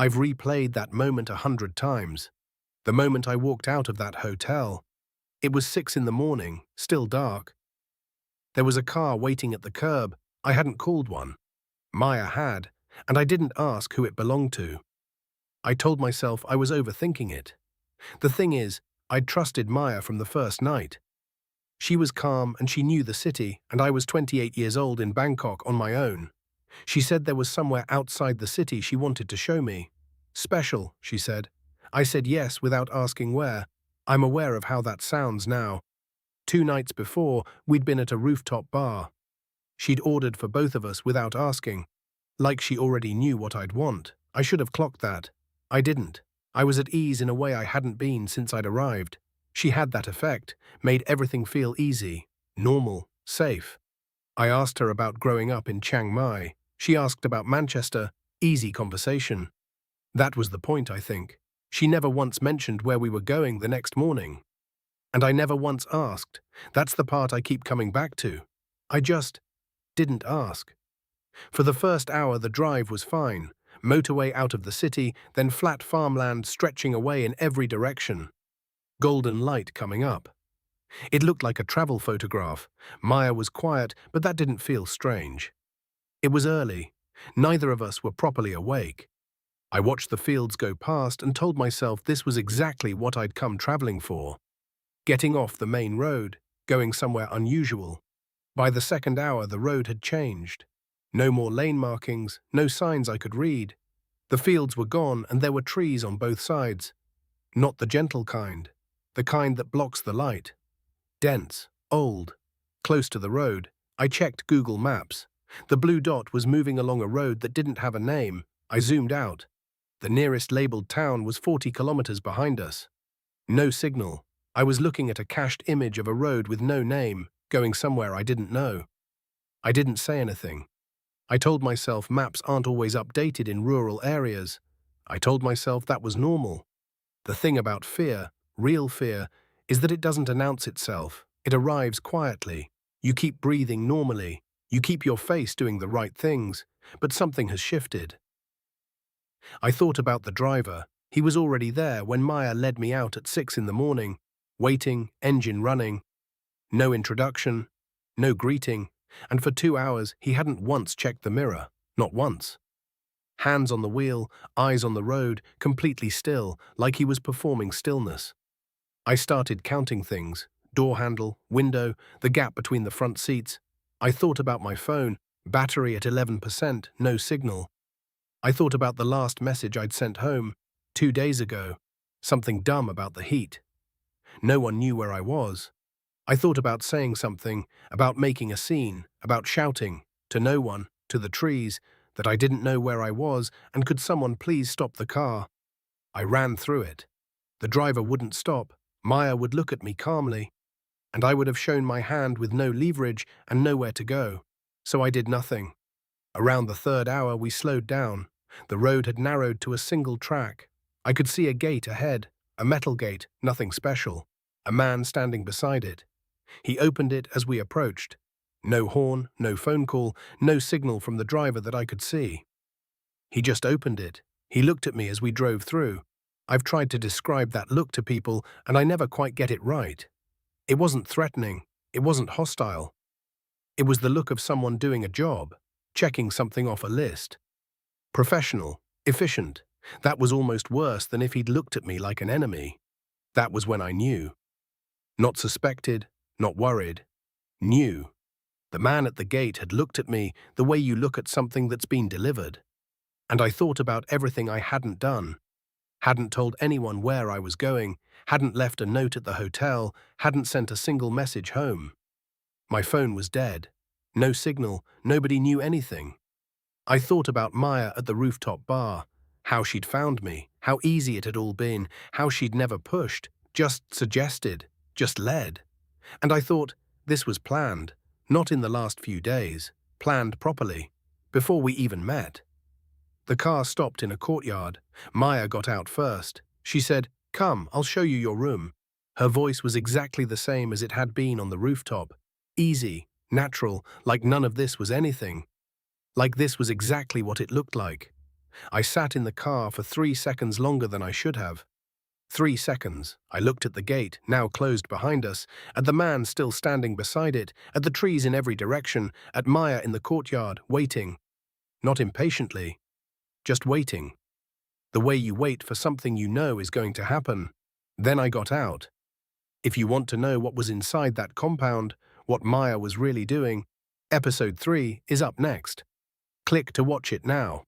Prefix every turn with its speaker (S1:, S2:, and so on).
S1: I've replayed that moment 100 times. The moment I walked out of that hotel. It was 6 in the morning, still dark. There was a car waiting at the curb. I hadn't called one. Maya had, and I didn't ask who it belonged to. I told myself I was overthinking it. The thing is, I'd trusted Maya from the first night. She was calm and she knew the city, and I was 28 years old in Bangkok on my own. She said there was somewhere outside the city she wanted to show me. Special, she said. I said yes without asking where. I'm aware of how that sounds now. 2 nights before, we'd been at a rooftop bar. She'd ordered for both of us without asking. Like she already knew what I'd want. I should have clocked that. I didn't. I was at ease in a way I hadn't been since I'd arrived. She had that effect, made everything feel easy, normal, safe. I asked her about growing up in Chiang Mai. She asked about Manchester. Easy conversation. That was the point, I think. She never once mentioned where we were going the next morning. And I never once asked. That's the part I keep coming back to. I just didn't ask. For the first hour, the drive was fine. Motorway out of the city, then flat farmland stretching away in every direction. Golden light coming up. It looked like a travel photograph. Maya was quiet, but that didn't feel strange. It was early. Neither of us were properly awake. I watched the fields go past and told myself this was exactly what I'd come traveling for. Getting off the main road, going somewhere unusual. By the second hour, the road had changed. No more lane markings, no signs I could read. The fields were gone and there were trees on both sides. Not the gentle kind, the kind that blocks the light. Dense, old, close to the road. I checked Google Maps. The blue dot was moving along a road that didn't have a name. I zoomed out. The nearest labeled town was 40 kilometers behind us. No signal. I was looking at a cached image of a road with no name, going somewhere I didn't know. I didn't say anything. I told myself maps aren't always updated in rural areas. I told myself that was normal. The thing about fear, real fear, is that it doesn't announce itself. It arrives quietly. You keep breathing normally. You keep your face doing the right things, but something has shifted. I thought about the driver. He was already there when Maya led me out at 6 in the morning, waiting, engine running. No introduction, no greeting, and for 2 hours he hadn't once checked the mirror, not once. Hands on the wheel, eyes on the road, completely still, like he was performing stillness. I started counting things, door handle, window, the gap between the front seats. I thought about my phone, battery at 11%, no signal. I thought about the last message I'd sent home, 2 days ago, something dumb about the heat. No one knew where I was. I thought about saying something, about making a scene, about shouting, to no one, to the trees, that I didn't know where I was and could someone please stop the car. I ran through it. The driver wouldn't stop. Maya would look at me calmly, and I would have shown my hand with no leverage and nowhere to go. So I did nothing. Around the 3rd hour, we slowed down. The road had narrowed to a single track. I could see a gate ahead, a metal gate, nothing special. A man standing beside it. He opened it as we approached. No horn, no phone call, no signal from the driver that I could see. He just opened it. He looked at me as we drove through. I've tried to describe that look to people, and I never quite get it right. It wasn't threatening. It wasn't hostile. It was the look of someone doing a job, checking something off a list. Professional, efficient. That was almost worse than if he'd looked at me like an enemy. That was when I knew. Not suspected, not worried. Knew. The man at the gate had looked at me the way you look at something that's been delivered. And I thought about everything I hadn't done. Hadn't told anyone where I was going, hadn't left a note at the hotel, hadn't sent a single message home. My phone was dead. No signal, nobody knew anything. I thought about Maya at the rooftop bar, how she'd found me, how easy it had all been, how she'd never pushed, just suggested, just led. And I thought, this was planned, not in the last few days, planned properly, before we even met. The car stopped in a courtyard. Maya got out first. She said, "Come, I'll show you your room." Her voice was exactly the same as it had been on the rooftop. Easy, natural, like none of this was anything. Like this was exactly what it looked like. I sat in the car for 3 seconds longer than I should have. 3 seconds. I looked at the gate, now closed behind us, at the man still standing beside it, at the trees in every direction, at Maya in the courtyard, waiting. Not impatiently, just waiting. The way you wait for something you know is going to happen. Then I got out. If you want to know what was inside that compound, what Maya was really doing, episode 3 is up next. Click to watch it now.